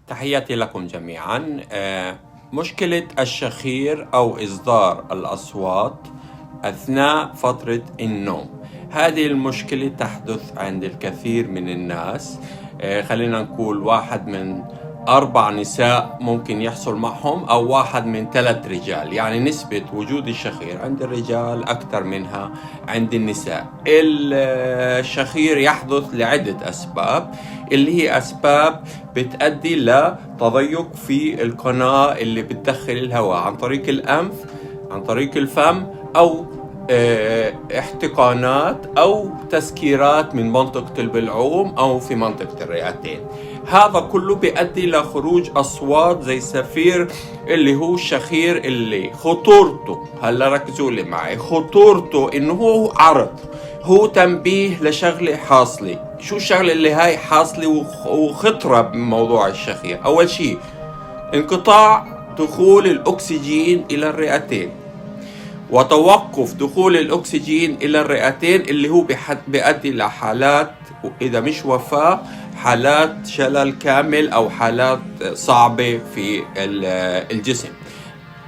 تحياتي لكم جميعا. مشكلة الشخير أو إصدار الأصوات أثناء فترة النوم، هذه المشكلة تحدث عند الكثير من الناس. خلينا نقول 1 من 4 نساء ممكن يحصل معهم، أو 1 من 3 رجال، يعني نسبة وجود الشخير عند الرجال أكثر منها عند النساء. الشخير يحدث لعدة أسباب، اللي هي أسباب بتؤدي لتضيق في القناة اللي بتدخل الهواء عن طريق الأنف، عن طريق الفم، أو احتقانات أو تسكيرات من منطقة البلعوم أو في منطقة الرئتين. هذا كله بيؤدي لخروج أصوات زي السفير اللي هو الشخير، اللي خطورته، هلا ركزوا لي معي، خطورته إنه هو عرض، هو تنبيه لشغلة حاصلة. شو الشغلة اللي هاي حاصلة وخطرة بموضوع الشخير؟ أول شيء انقطاع دخول الأكسجين إلى الرئتين، وتوقف دخول الأكسجين إلى الرئتين اللي هو بيؤدي لحالات، إذا مش وفاة، حالات شلل كامل أو حالات صعبة في الجسم.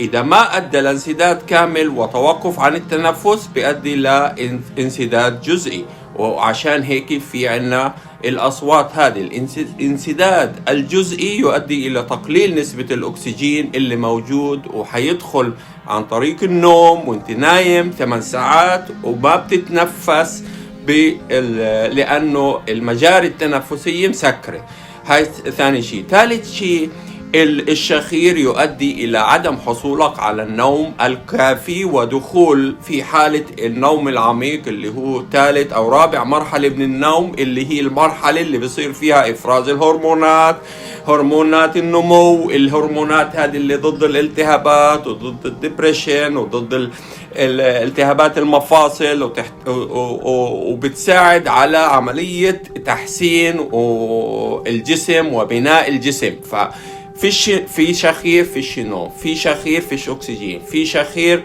إذا ما أدى لانسداد كامل وتوقف عن التنفس بيؤدي لانسداد جزئي، وعشان هيك في عنا الأصوات هذه. الانسداد الجزئي يؤدي إلى تقليل نسبة الأكسجين اللي موجود، وحيدخل عن طريق النوم وانت نايم 8 ساعات وما بتتنفس لأنه المجاري التنفسية مسكرة. هاي ثاني شيء. ثالث شيء، الشخير يؤدي إلى عدم حصولك على النوم الكافي ودخول في حالة النوم العميق، اللي هو 3 أو 4 مرحلة من النوم، اللي هي المرحلة اللي بصير فيها إفراز الهرمونات، هرمونات النمو، الهرمونات هذه اللي ضد الالتهابات وضد الدبريشن وضد التهابات المفاصل، وبتساعد على عملية تحسين الجسم وبناء الجسم. في شخير فيش نوم، في شخير فيش أكسجين، في شخير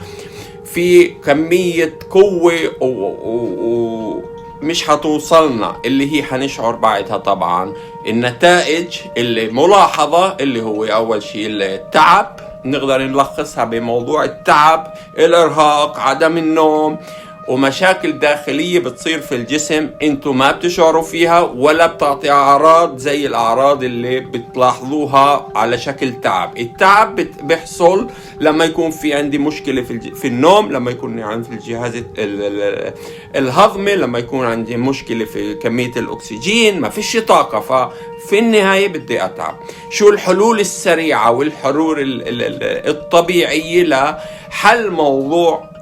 في كمية قوة ومش هتوصلنا، اللي هي هنشعر بعدها طبعا النتائج اللي ملاحظة، اللي هو أول شيء التعب. نقدر نلخصها بموضوع التعب، الإرهاق، عدم النوم، ومشاكل داخلية بتصير في الجسم انتو ما بتشعروا فيها ولا بتعطي أعراض زي الأعراض اللي بتلاحظوها على شكل تعب. التعب بيحصل لما يكون في عندي مشكلة في النوم، لما يكون عندي في الجهاز الهضمي، لما يكون عندي مشكلة في كمية الأكسجين، ما فيش طاقة، ففي النهاية بدي أتعب. شو الحلول السريعة والحلول الطبيعية لحل موضوع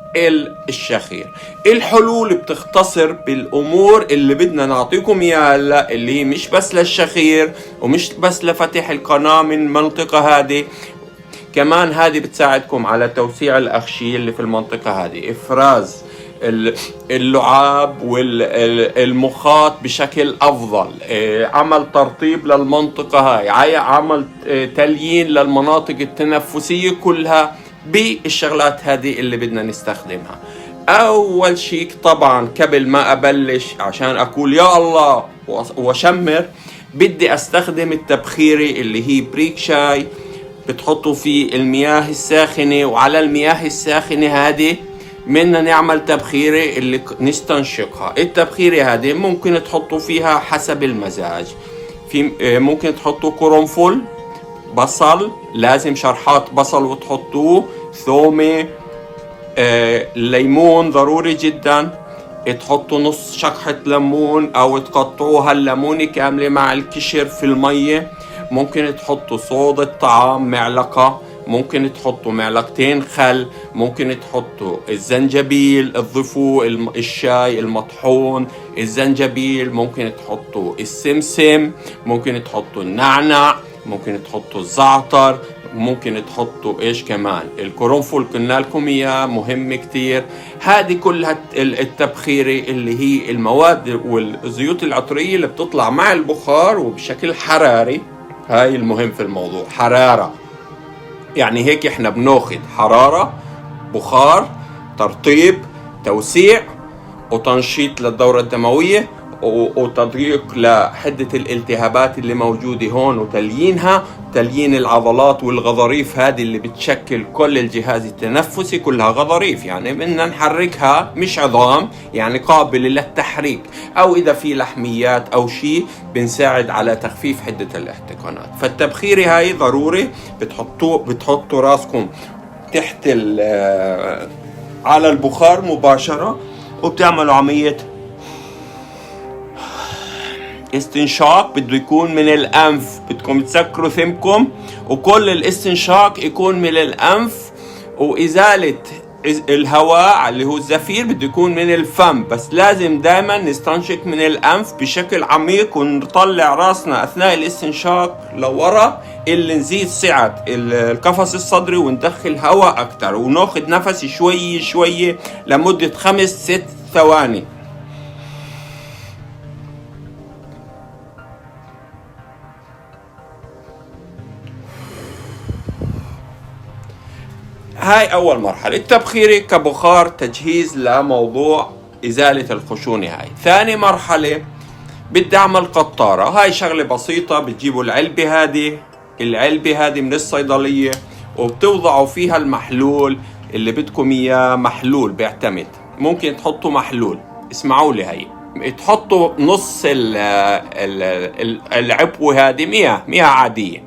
الشخير؟ الحلول بتختصر بالأمور اللي بدنا نعطيكم إياها هلا، اللي هي مش بس للشخير ومش بس لفتح القناة من المنطقة هذه، كمان هذه بتساعدكم على توسيع الأغشية اللي في المنطقة هذه، إفراز اللعاب والمخاط بشكل أفضل، عمل ترطيب للمنطقة هاي، عمل تليين للمناطق التنفسية كلها بالشغلات هذه اللي بدنا نستخدمها. أول شيء طبعا قبل ما أبلش عشان أقول يا الله وشمر، بدي أستخدم التبخيري اللي هي بريك شاي. بتحطوا فيه المياه الساخنة، وعلى المياه الساخنة هذه بدنا نعمل تبخيرة اللي نستنشقها. التبخيرة هذه ممكن تحطوا فيها حسب المزاج، ممكن تحطوا قرنفل، بصل، لازم شرحات بصل وتحطوه، ثومة، ليمون ضروري جدا، تحطوا نص شقحة ليمون أو تقطعوها الليمونة كاملة مع الكشر في المية. ممكن تحطوا صودا طعام معلقة، ممكن تحطوا معلقتين خل، ممكن تحطوا الزنجبيل، تضيفوه الشاي المطحون، الزنجبيل، ممكن تحطوا السمسم، ممكن تحطوا النعناع، ممكن تحطوا الزعتر، ممكن تحطوا ايش كمان، القرنفل، قلنا لكم اياه مهم كتير. هذه كلها التبخيرة اللي هي المواد والزيوت العطرية اللي بتطلع مع البخار وبشكل حراري. هاي المهم في الموضوع، حرارة، يعني هيك احنا بناخد حرارة، بخار، ترطيب، توسيع، وتنشيط للدورة الدموية، وتضييق لحدة الالتهابات اللي موجودة هون وتليينها، تليين العضلات والغضاريف هذه اللي بتشكل كل الجهاز التنفسي، كلها غضاريف يعني بدنا نحركها، مش عظام يعني قابلة للتحريك، أو إذا في لحميات أو شيء بنساعد على تخفيف حدة الاحتقانات. فالتبخير هاي ضروري، بتحطوا راسكم تحت على البخار مباشرة وبتعملوا عملية استنشاق. بده يكون من الأنف، بدكم تسكروا ثمكم وكل الاستنشاق يكون من الأنف، وإزالة الهواء اللي هو الزفير بده يكون من الفم، بس لازم دائما نستنشق من الأنف بشكل عميق ونطلع راسنا أثناء الاستنشاق لورا، اللي نزيد سعة القفص الصدري وندخل هواء أكتر، وناخد نفس شوي شوي لمدة 5-6 ثواني. هاي أول مرحلة التبخيري كبخار تجهيز لموضوع إزالة الخشونة. هاي ثاني مرحلة بدي أعمل قطارة. هاي شغلة بسيطة، بتجيبوا العلبة هذه من الصيدلية وبتوضعوا فيها المحلول اللي بدكم إياه. محلول بيعتمد، ممكن تحطوا محلول، اسمعوا لي، هاي تحطوا نص العبوة هذه مياه عادية،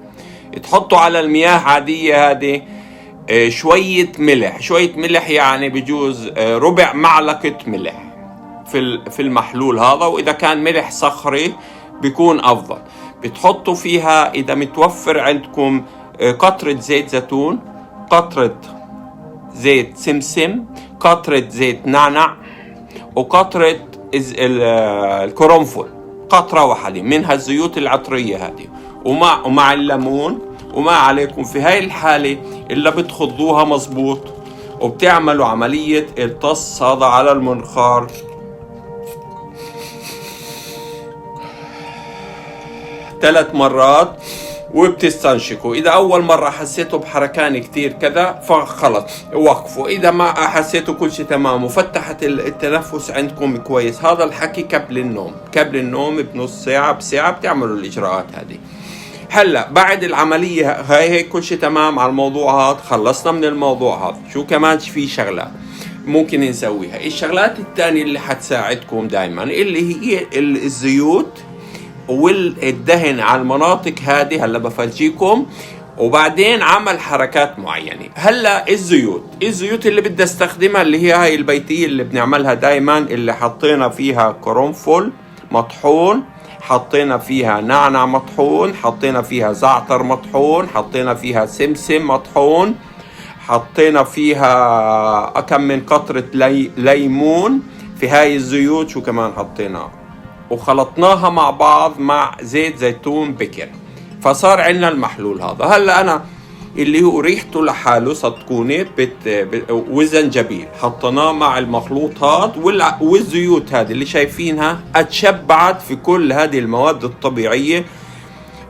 تحطوا على المياه عادية هذه شوية ملح يعني بجوز ربع معلقة ملح في المحلول هذا، وإذا كان ملح صخري بيكون أفضل. بتحطوا فيها إذا متوفر عندكم قطرة زيت زيتون، قطرة زيت سمسم، قطرة زيت نعنع، وقطرة القرنفل، قطرة واحدة من هالزيوت العطرية هذه، ومع الليمون. وما عليكم في هاي الحالة إلا بتخضوها مظبوط وبتعملوا عملية التص هذا على المنخار 3 مرات وبتستنشقوا. إذا أول مرة حسيتوا بحركان كتير كذا فخلص وقفوا، إذا ما حسيتوا كل شيء تمام وفتحت التنفس عندكم كويس. هذا الحكي قبل النوم بنص ساعة بساعة بتعملوا الإجراءات هذه. هلا بعد العملية هاي كل شيء تمام على الموضوع هذا، خلصنا من الموضوع هذا. شو كمان في شغلات ممكن نسويها؟ الشغلات الثانية اللي حتساعدكم دائما اللي هي الزيوت والدهن على المناطق هذه. هلا بفرجيكم وبعدين عمل حركات معينة. هلا الزيوت اللي بدي استخدمها اللي هي هاي البيتية اللي بنعملها دائما، اللي حطينا فيها قرنفل مطحون، حطينا فيها نعنع مطحون، حطينا فيها زعتر مطحون، حطينا فيها سمسم مطحون، حطينا فيها كم من قطرة ليمون في هاي الزيوت. شو كمان حطينا؟ وخلطناها مع بعض مع زيت زيتون بكر، فصار عندنا المحلول هذا. هلا أنا اللي هو ريحته لحاله صدقوني والزنجبيل حطيناه مع المخلوط هذا والزيوت هذه اللي شايفينها، اتشبعت في كل هذه المواد الطبيعية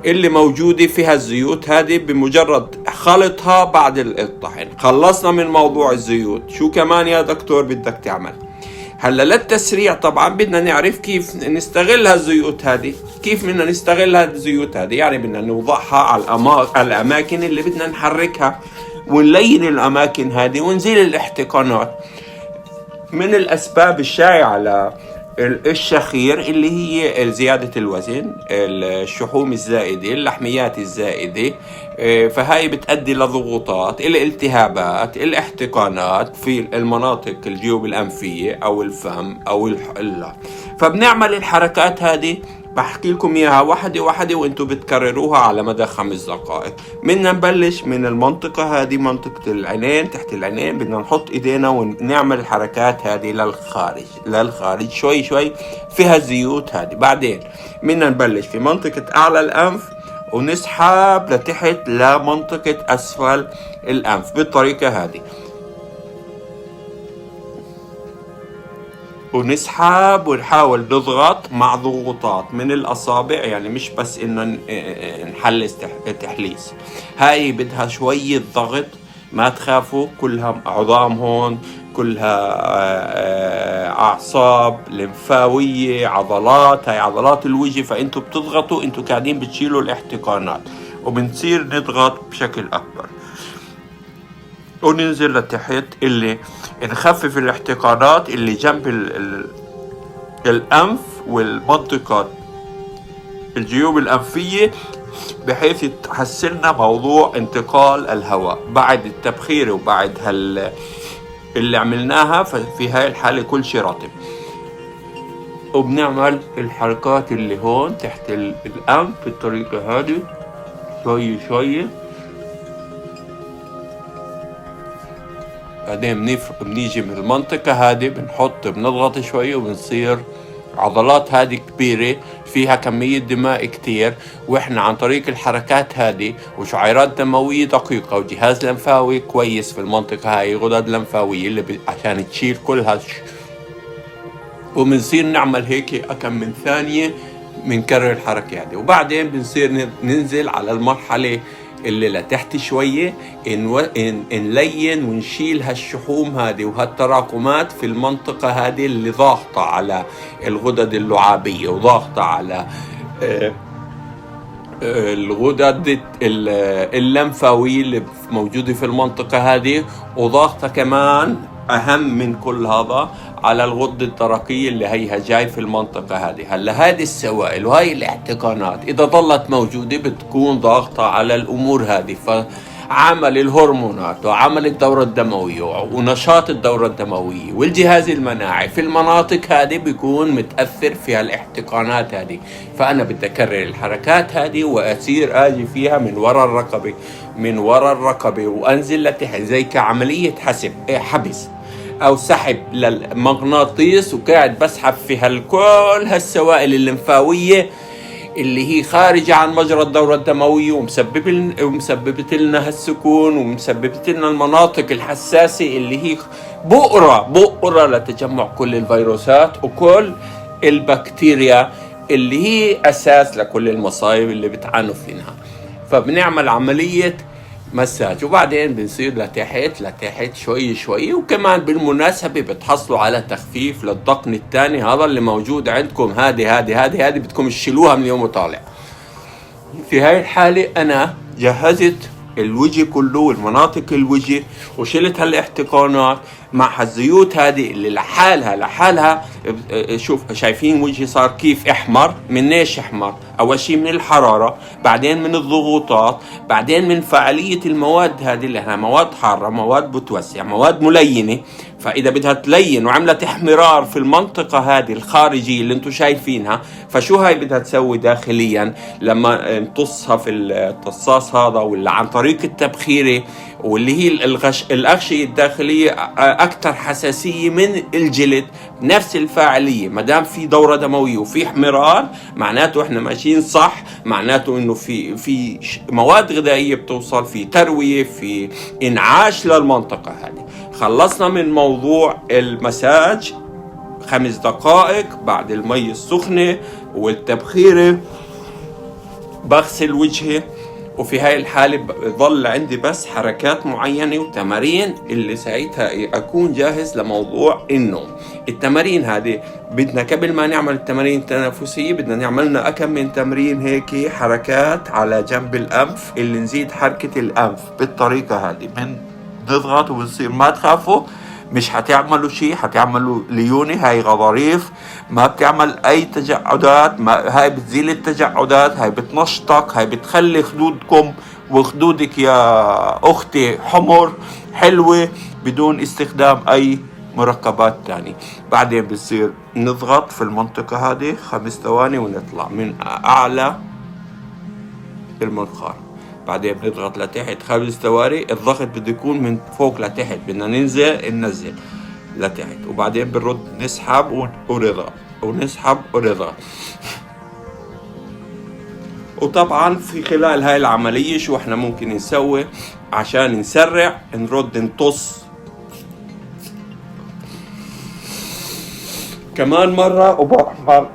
اللي موجودة في هالزيوت هذه بمجرد خلطها بعد الطحن. خلصنا من موضوع الزيوت. شو كمان يا دكتور بدك تعمل؟ هلا للتسريع طبعا بدنا نعرف كيف نستغل هالزيوت هذه. كيف بدنا نستغل هالزيوت هذه؟ يعني بدنا نوضعها على الأماكن اللي بدنا نحركها ونلين الأماكن هذه ونزيل الاحتقانات. من الأسباب الشائعة للشخير اللي هي زيادة الوزن، الشحوم الزائدة، اللحميات الزائدة، فهاي بتؤدي لضغوطات، الالتهابات، الاحتقانات في المناطق الجيوب الأنفية أو الفم أو فبنعمل الحركات هذه بحكي لكم إياها واحدة واحدة وإنتوا بتكرروها على مدى 5 دقائق. بدنا نبلش من المنطقة هذه، منطقة العينين، تحت العينين. بدنا نحط إيدينا ونعمل الحركات هذه للخارج شوي شوي فيها الزيوت هذه. بعدين بدنا نبلش في منطقة أعلى الأنف ونسحب لتحت لمنطقة أسفل الأنف بالطريقة هذه، ونسحب ونحاول نضغط مع ضغوطات من الأصابع، يعني مش بس إنه نحلس تحليس. هاي بدها شوية ضغط، ما تخافوا، كلها عظام هون، كلها أعصاب لمفاوية، عضلات، هاي عضلات الوجه. فأنتوا بتضغطوا، أنتوا قاعدين بتشيلوا الاحتقانات، وبنصير نضغط بشكل أكبر وننزل لتحت، اللي نخفف الاحتقانات اللي جنب الأنف والمنطقة الجيوب الأنفية، بحيث تحسننا موضوع انتقال الهواء بعد التبخير وبعد اللي عملناها. في هاي الحالة كل شيء رطب، وبنعمل الحركات اللي هون تحت الأنف بالطريقة هذه شوية شوية. بعدين بنيجي من المنطقة هذه بنضغط شوية، وبنصير عضلات هذه كبيرة فيها كمية دماء كتير، وإحنا عن طريق الحركات هذه وشعيرات دموية دقيقة وجهاز لمفاوي كويس في المنطقة هاي، غدد لمفاوية اللي عشان تشيل كل وبنصير نعمل هيك كم من ثانية بنكرر الحركة هذه. وبعدين بنصير ننزل على المرحلة اللي لتحت شوية، نلين ونشيل هالشحوم هذه وهالتراكمات في المنطقة هذه اللي ضاغطة على الغدد اللعابية وضاغطة على الغدد اللمفاوية اللي موجودة في المنطقة هذه، وضاغطة كمان أهم من كل هذا على الغدة الدرقية اللي هيها جاي في المنطقة هذه. هلا هذه السوائل وهي الاحتقانات إذا ظلت موجودة بتكون ضاغطة على الأمور هذه، فعمل الهرمونات وعمل الدورة الدموية ونشاط الدورة الدموية والجهاز المناعي في المناطق هذه بيكون متأثر في الاحتقانات هذه. فأنا بدي أكرر الحركات هذه وأسير آجي فيها من وراء الرقبة وأنزل لتحت زي كعملية حبس أو سحب للمغناطيس، وقاعد بسحب في كل هالسوائل الليمفاوية اللي هي خارجة عن مجرى الدورة الدموية ومسببت لنا هالسكون ومسببت لنا المناطق الحساسة اللي هي بؤرة لتجمع كل الفيروسات وكل البكتيريا اللي هي أساس لكل المصايب اللي بتعانوا فيها. فبنعمل عملية مساج، وبعدين بنصير لتحت شوي شوي. وكمان بالمناسبة بتحصلوا على تخفيف للضغط الثاني هذا اللي موجود عندكم. هذه بدكم تشيلوها من اليوم وطالع. في هاي الحالة أنا جهزت الوجه كله والمناطق الوجه وشلت هالاحتقانات مع الزيوت هذه اللي لحالها شوف شايفين وجهي صار كيف احمر. من ايش احمر؟ اول شيء من الحرارة، بعدين من الضغوطات، بعدين من فعالية المواد هذه اللي هي مواد حارة، مواد بتوسع، مواد ملينة. فاذا بدها تلين وعملت احمرار في المنطقة هذه الخارجية اللي انتم شايفينها، فشو هاي بدها تسوي داخليا لما نطصها في الطصاص هذا ولا عن طريق التبخيرة واللي هي الأغشية الداخلية أكثر حساسية من الجلد، نفس الفاعلية. مدام في دورة دموية وفي احمرار معناته احنا ماشيين صح، معناته انه في مواد غذائية بتوصل، في تروية، في انعاش للمنطقة هذه. خلصنا من موضوع المساج 5 دقائق بعد المي السخنة والتبخيرة بغسل وجهي. وفي هاي الحالة بظل عندي بس حركات معينة وتمارين اللي ساعتها أكون جاهز لموضوع النوم. التمارين هذه بدنا قبل ما نعمل التمارين التنفسية بدنا نعملنا أكم من تمرين هيك حركات على جنب الأنف، اللي نزيد حركة الأنف بالطريقة هذه. من نضغط ونصير ما تخافوا، مش هتعملوا شيء، هتعملوا ليوني. هاي غضاريف ما بتعمل اي تجعدات، هاي بتزيل التجعدات، هاي بتنشطك، هاي بتخلي خدودكم وخدودك يا اختي حمر حلوة بدون استخدام اي مركبات تاني. بعدين بصير نضغط في المنطقة هذه 5 ثواني ونطلع من اعلى المنخار. بعدين بنضغط لتحت 5 ثواني. الضغط بده يكون من فوق لتحت، بدنا ننزل لتحت. وبعدين بنرد نسحب ونضغط ونسحب ونضغط. وطبعا في خلال هاي العملية شو احنا ممكن نسوي عشان نسرع؟ نرد نطص كمان مرة وبعمل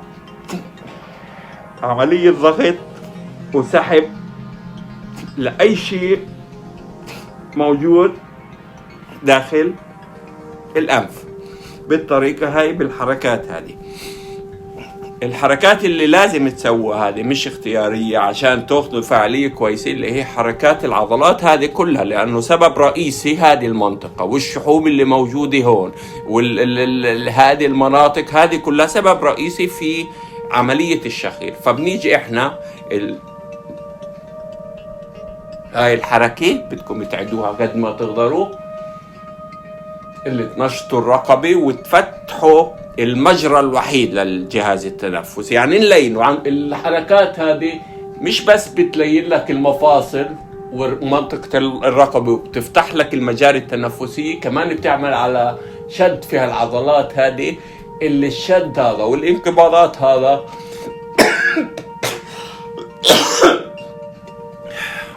عملية ضغط وسحب لأي شيء موجود داخل الأنف. بالطريقة هاي بالحركات هذه. الحركات اللي لازم تسووها هذه مش اختيارية عشان تاخذوا فعالية كويسة، اللي هي حركات العضلات هذه كلها، لأنه سبب رئيسي هذه المنطقة والشحوم اللي موجودة هون هذه المناطق هذه كلها سبب رئيسي في عملية الشخير. فبنيجي احنا هاي الحركة بدكم تعيدوها قد ما تقدروا، اللي تنشطوا الرقبة وتفتحوا المجرى الوحيد للجهاز التنفسي. يعني نلينوا عن الحركات هذه، مش بس بتلين لك المفاصل ومنطقة الرقبة وبتفتح لك المجاري التنفسية، كمان بتعمل على شد في العضلات هذه، اللي الشد هذا والانقباضات هذا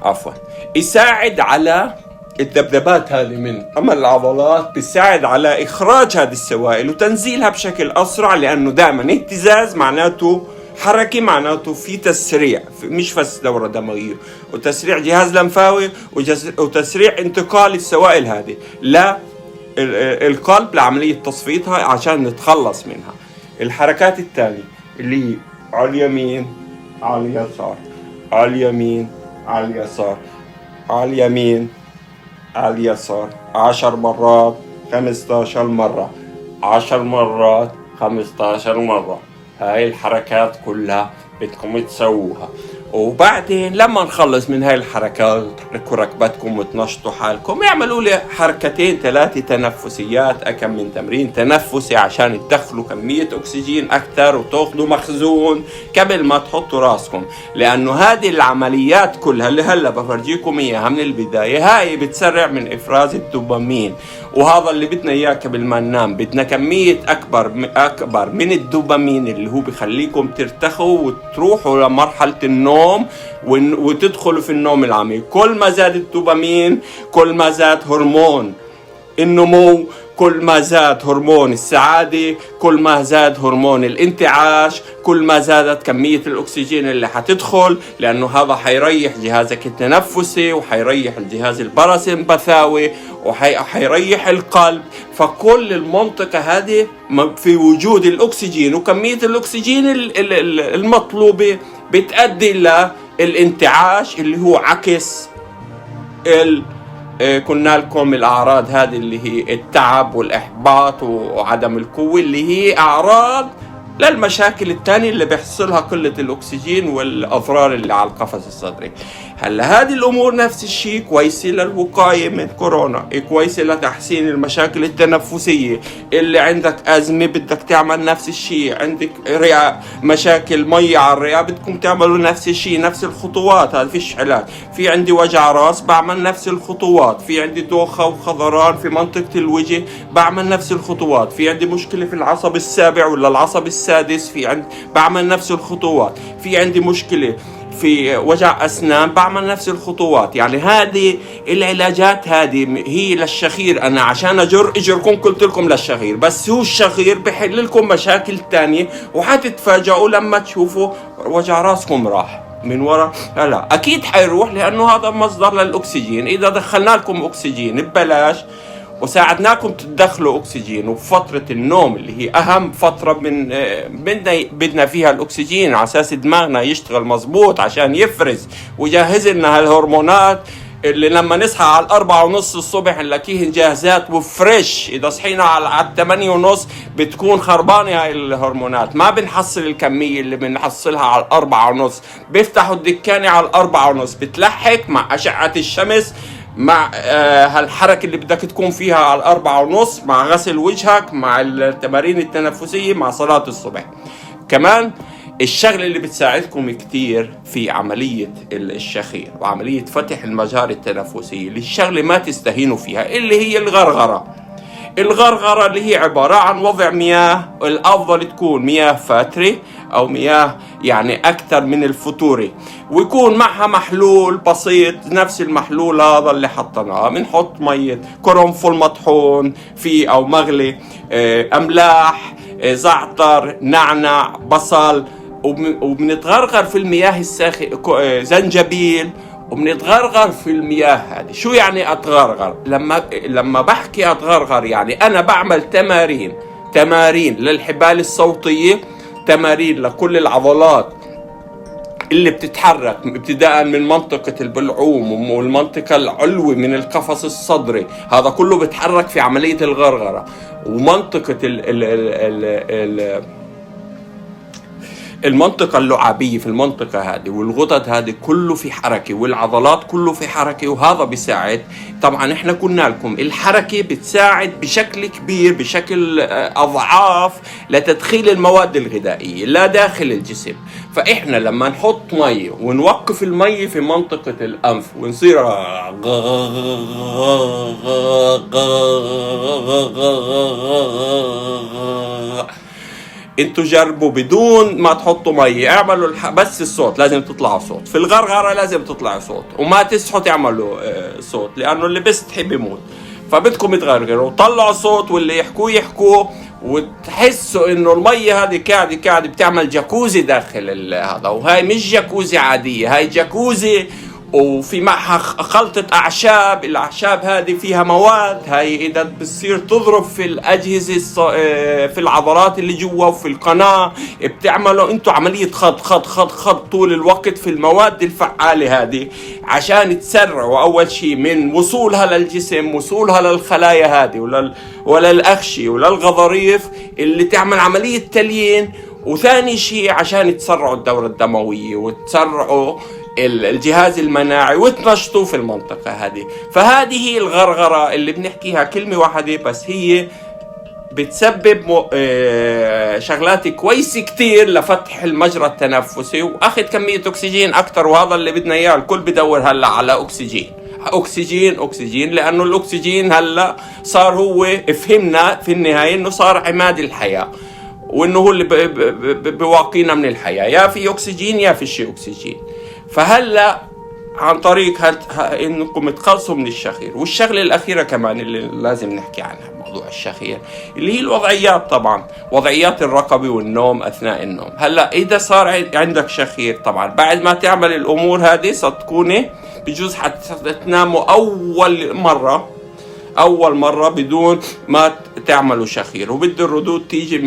عفوا يساعد على الذبذبات هذه من أمام العضلات، بيساعد على إخراج هذه السوائل وتنزيلها بشكل أسرع، لأنه دائما اهتزاز معناته حركة، معناته في تسريع، مش بس دورة دموية، وتسريع جهاز لمفاوي وتسريع انتقال السوائل هذه للقلب لعملية تصفيتها عشان نتخلص منها. الحركات الثانية اللي هي على اليمين على اليسار، على اليمين على اليسار، على اليمين على اليسار، 10 مرات 15 مرة، 10 مرات 15 مرة. هاي الحركات كلها بدكم تسووها. وبعدين لما نخلص من هاي الحركات تحركوا ركبتكم وتنشطوا حالكم، اعملوا لي حركتين 3 تنفسيات، أكم من تمرين تنفسي عشان تدخلوا كمية أكسجين أكثر وتاخذوا مخزون قبل ما تحطوا راسكم. لأنه هذه العمليات كلها اللي هلا بفرجيكم إياها من البداية، هاي بتسرع من إفراز الدوبامين، وهذا اللي بدنا إياه قبل ما ننام. بدنا كمية أكبر من الدوبامين اللي هو بخليكم ترتخوا وتروحوا لمرحلة النوم وتدخلوا في النوم العميق. كل ما زاد الدوبامين كل ما زاد هرمون النمو، كل ما زاد هرمون السعادة، كل ما زاد هرمون الانتعاش، كل ما زادت كمية الأكسجين اللي حتدخل، لأنه هذا حيريح جهازك التنفسي وحيريح الجهاز البراسمبثاوي وحيريح القلب. فكل المنطقة هذه في وجود الأكسجين وكمية الأكسجين المطلوبة بتؤدي للانتعاش، اللي هو عكس قلنا لكم الأعراض هذه اللي هي التعب والإحباط وعدم القوة، اللي هي أعراض للمشاكل التانية اللي بيحصلها قلة الأكسجين والأضرار اللي على القفص الصدري. هلا هذه الأمور نفس الشيء كويسة للوقاية من كورونا، كويسة لتحسين المشاكل التنفسية. اللي عندك أزمة بدك تعمل نفس الشيء، عندك مشاكل مية على الرئة بدكم تعملوا نفس الشيء، نفس الخطوات. هذا فيش علاج. في عندي وجع راس بعمل نفس الخطوات، في عندي دوخة وخضران في منطقة الوجه بعمل نفس الخطوات، في عندي مشكلة في العصب السابع ولا العصب السادس بعمل نفس الخطوات، في عندي مشكلة في وجع أسنان بعمل نفس الخطوات. يعني هذه العلاجات هذه هي للشخير. أنا عشان أجر إجركم قلت لكم للشخير، بس هو الشخير بحل لكم مشاكل تانية، وحتتفاجئوا لما تشوفوا وجع راسكم راح من وراء. لا أكيد حيروح، لأنه هذا مصدر للأكسجين. إذا دخلنا لكم أكسجين ببلاش وساعدناكم تدخلوا أكسجين، وفترة النوم اللي هي أهم فترة بدنا فيها الأكسجين على أساس دماغنا يشتغل مظبوط عشان يفرز ويجهز لنا هالهرمونات اللي لما نصحى على 4:30 الصبح نلاقيه جاهزات وفريش. إذا صحينا على 8:30 بتكون خربانة هاي الهرمونات، ما بنحصل الكمية اللي بنحصلها على 4:30. بيفتحوا الدكانة على 4:30، بتلحق مع أشعة الشمس، مع هالحركة اللي بدك تكون فيها على 4:30، مع غسل وجهك، مع التمارين التنفسية، مع صلاة الصبح. كمان الشغلة اللي بتساعدكم كتير في عملية الشخير وعملية فتح المجاري التنفسية، اللي الشغلة ما تستهينوا فيها، اللي هي الغرغرة. الغرغرة اللي هي عبارة عن وضع مياه، الأفضل تكون مياه فاترة أو مياه يعني أكثر من الفطوري، ويكون معها محلول بسيط نفس المحلول هذا اللي حطناه. بنحط مية قرنفل مطحون فيه أو مغلي، أملاح، زعتر، نعناع، بصل، وبنتغرغر في المياه الساخنة، زنجبيل، وبنتغرغر في المياه هذه. شو يعني أتغرغر؟ لما بحكي أتغرغر يعني أنا بعمل تمارين تمارين للحبال الصوتية، تمارين لكل العضلات اللي بتتحرك ابتداء من منطقة البلعوم والمنطقة العلوي من القفص الصدري، هذا كله بتحرك في عملية الغرغرة. ومنطقة المنطقة اللعابية في المنطقة هذه والغدد هذه كله في حركة، والعضلات كله في حركة، وهذا بيساعد. طبعا احنا قلنا لكم الحركة بتساعد بشكل كبير، بشكل أضعاف لتدخيل المواد الغذائية لا داخل الجسم. فإحنا لما نحط مية ونوقف المية في منطقة الأنف ونصير انتوا جربوا بدون ما تحطوا مية، اعملوا بس الصوت، لازم تطلعوا صوت في الغرغرة، لازم تطلعوا صوت، وما تسحوا تعملوا صوت لأنه اللي بيستحي بيموت. فبدكم تغرغروا وطلعوا صوت، واللي يحكوه وتحسوا انه المية هذه قاعدة بتعمل جاكوزي داخل هذا. وهاي مش جاكوزي عادية، هاي جاكوزي وفي معها خلطة أعشاب. الأعشاب هذه فيها مواد، هاي إذا بتصير تضرب في الأجهزة في العضلات اللي جوا وفي القناة، بتعملوا أنتوا عملية خض طول الوقت في المواد الفعالة هذه عشان تسرعوا أول شيء من وصولها للجسم، وصولها للخلايا هذه وللأغشية وللغضاريف اللي تعمل عملية تليين. وثاني شيء عشان تسرعوا الدورة الدموية وتسرعوا الجهاز المناعي وتنشطوا في المنطقة هذه. فهذه هي الغرغرة اللي بنحكيها كلمة واحدة بس، هي بتسبب شغلات كويسة كتير لفتح المجرى التنفسي وأخذ كمية أكسجين أكتر. وهذا اللي بدنا إياه، الكل بدور هلأ على أكسجين لأنه الأكسجين هلأ صار هو، فهمنا في النهاية إنه صار عماد الحياة، وإنه هو اللي بواقينا من الحياة، يا في أكسجين يا في شيء أكسجين. فهلا عن طريق انكم تخلصوا من الشخير. والشغله الاخيره كمان اللي لازم نحكي عنها موضوع الشخير اللي هي الوضعيات، طبعا وضعيات الرقبه والنوم اثناء النوم. هلا اذا صار عندك شخير، طبعا بعد ما تعمل الامور هذه صدقوني بجوز حتناموا اول مره بدون ما تعملوا شخير. وبده الردود تيجي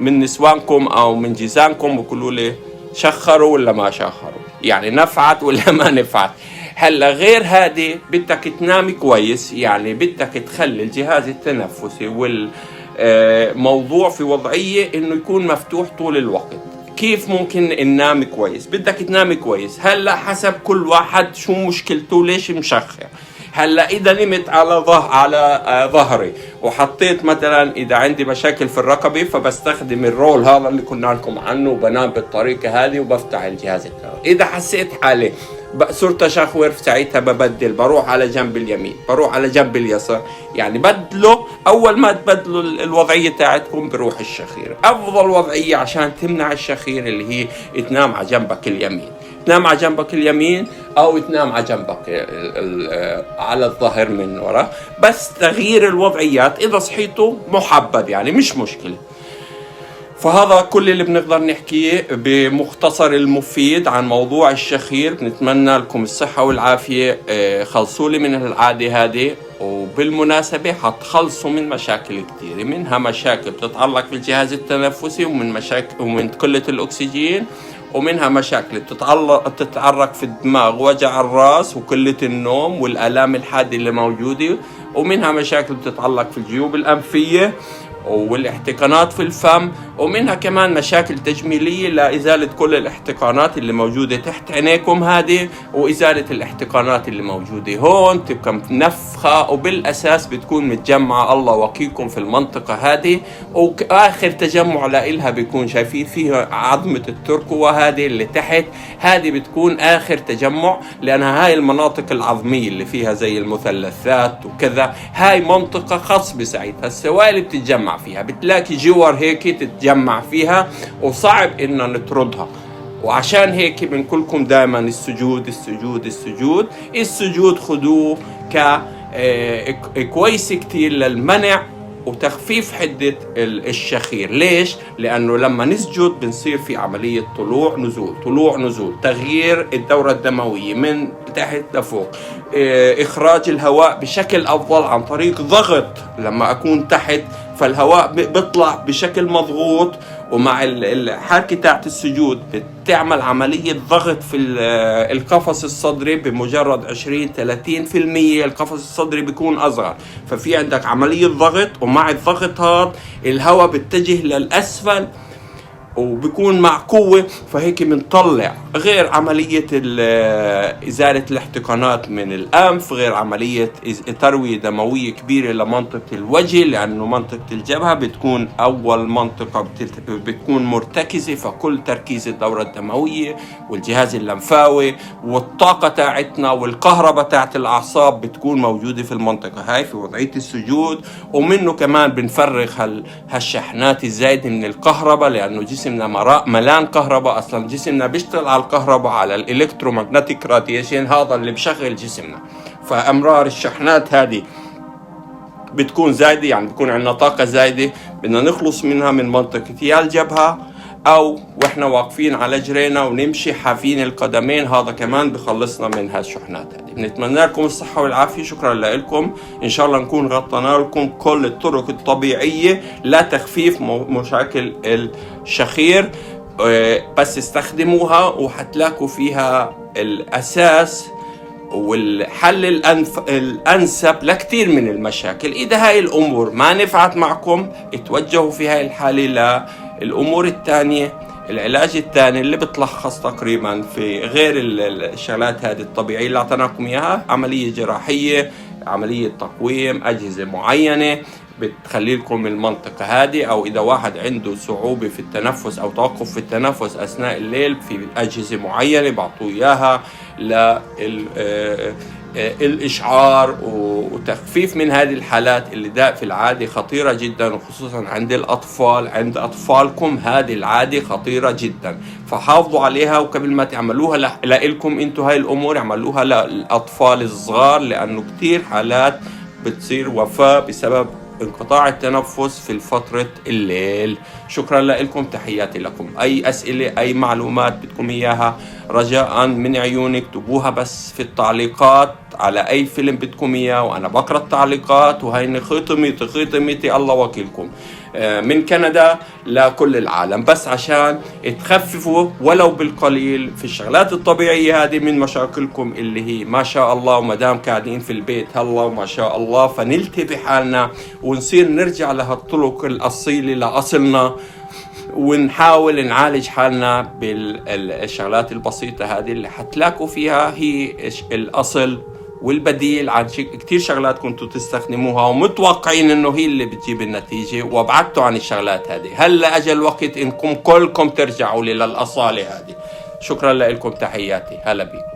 من نسوانكم او من جيزانكم ويقولوا لي شخروا ولا ما شخروا، يعني نفعت ولا ما نفعت. هلا غير هذه بدك تنام كويس، يعني بدك تخلي الجهاز التنفسي والموضوع في وضعية انه يكون مفتوح طول الوقت. كيف ممكن ننام كويس؟ بدك تنام كويس. هلا حسب كل واحد شو مشكلته، ليش مشخر. هلا اذا نمت على ظهري وحطيت مثلا اذا عندي مشاكل في الرقبه فبستخدم الرول هذا اللي كنا لكم عنه وبنام بالطريقه هذه وبفتح الجهاز التنفسي. اذا حسيت حالي صرت اشخور ساعتها ببدل، بروح على جنب اليمين، بروح على جنب اليسار، يعني بدلوا. اول ما تبدلوا الوضعيه تاعتكم بروح الشخير. افضل وضعيه عشان تمنع الشخير اللي هي تنام على جنبك اليمين، تنام على جنبك اليمين او تنام على جنبك على الظهر من ورا. بس تغيير الوضعيات اذا صحيتوا محبب، يعني مش مشكله. فهذا كل اللي بنقدر نحكيه بمختصر المفيد عن موضوع الشخير. بنتمنى لكم الصحة والعافية. خلصوا لي من العادة هذه، وبالمناسبة حتخلصوا من مشاكل كثيرة، منها مشاكل بتتعلق بالجهاز التنفسي ومن قلة الأكسجين، ومنها مشاكل تتعرق في الدماغ، وجع الراس وقلة النوم والآلام الحادة اللي موجودة، ومنها مشاكل تتعلق في الجيوب الأنفية والاحتقانات في الفم، ومنها كمان مشاكل تجميلية لإزالة كل الاحتقانات اللي موجودة تحت عينيكم هذه، وإزالة الاحتقانات اللي موجودة هون تبقى منفخة، وبالأساس بتكون متجمعة الله وقيكم في المنطقة هذه. وآخر تجمع لإلها بيكون شايفين فيها عظمة الترقوة هذه اللي تحت، هذه بتكون آخر تجمع، لأنها هاي المناطق العظمية اللي فيها زي المثلثات وكذا، هاي منطقة خصبة ساعتها السوائل بتتجمع فيها، بتلاقي جوار هيك تتجمع فيها وصعب إننا نطردها. وعشان هيك بنقولكم دائما السجود السجود السجود السجود، خدوه كويس كتير للمنع وتخفيف حدة الشخير. ليش؟ لأنه لما نسجد بنصير في عملية طلوع نزول، تغيير الدورة الدموية من تحت لفوق، إخراج الهواء بشكل أفضل عن طريق ضغط. لما أكون تحت فالهواء بيطلع بشكل مضغوط، ومع الحركة تاعت السجود بتعمل عملية ضغط في القفص الصدري. بمجرد 20-30% القفص الصدري بيكون أصغر، ففي عندك عملية ضغط، ومع الضغط هذا الهواء بيتجه للأسفل وبيكون مع قوة، فهيك بنطلع. غير عملية إزالة الاحتقانات من الأنف، غير عملية تروية دموية كبيرة لمنطقة الوجه، لأنه منطقة الجبهة بتكون أول منطقة بتكون مرتكزة، فكل تركيز الدورة الدموية والجهاز اللمفاوي والطاقة تاعتنا والكهرباء تاعت الأعصاب بتكون موجودة في المنطقة هاي في وضعية السجود. ومنه كمان بنفرغ هالشحنات الزايدة من الكهرباء، لأنه جسمنا ملان كهرباء. أصلا جسمنا بيشتغل على الكهرباء، على الإلكترومغناطيك راديشن، هذا اللي بشغل جسمنا. فأمرار الشحنات هذه بتكون زايدة، يعني بتكون عندنا طاقة زايدة بدنا نخلص منها من منطقة يا الجبهة أو وإحنا واقفين على جرينا ونمشي حافين القدمين، هذا كمان بخلصنا من هالشحنات هذه. بنتمنى لكم الصحة والعافية، شكرا لكم. إن شاء الله نكون غطينا لكم كل الطرق الطبيعية لتخفيف مشاكل الشخير، بس استخدموها وحتلاقوا فيها الأساس والحل الأنسب لكثير من المشاكل. إذا هاي الأمور ما نفعت معكم اتوجهوا في هاي الحالة للأمور الثانية، العلاج الثاني اللي بتلخص تقريبا في غير الشغلات هذه الطبيعية اللي أعطيناكم إياها، عملية جراحية، عملية تقويم، أجهزة معينة بتخلي لكم المنطقة هذه. أو إذا واحد عنده صعوبة في التنفس أو توقف في التنفس أثناء الليل، في أجهزة معينة بعطوا إياها للإشعار وتخفيف من هذه الحالات اللي في العادة خطيرة جدا، وخصوصا عند الأطفال. عند أطفالكم هذه العادة خطيرة جدا، فحافظوا عليها. وقبل ما تعملوها لإلكم انتوا هاي الأمور، اعملوها للأطفال الصغار، لأنه كتير حالات بتصير وفاة بسبب انقطاع التنفس في فترة الليل. شكرا لكم، تحياتي لكم. أي أسئلة أي معلومات بدكم إياها رجاء من عيونك اكتبوها بس في التعليقات على أي فيلم بدكم إياه، وأنا بقرأ التعليقات. وهي خيطمتي الله وكيلكم من كندا لكل العالم، بس عشان تخففوا ولو بالقليل في الشغلات الطبيعية هذه من مشاكلكم اللي هي ما شاء الله. ومدام قاعدين في البيت هلا وما شاء الله، فنلتهي بحالنا ونصير نرجع لهالطرق الأصيلة لأصلنا، ونحاول نعالج حالنا بالشغلات البسيطة هذه اللي حتلاقوا فيها هي الأصل والبديل عن كتير شغلات كنتوا تستخدموها ومتوقعين انه هي اللي بتجيب النتيجة، وابعدتوا عن الشغلات هذه. هلا اجى الوقت انكم كلكم ترجعوا للأصالة هذه. شكرا لكم، تحياتي، هلا بيكم.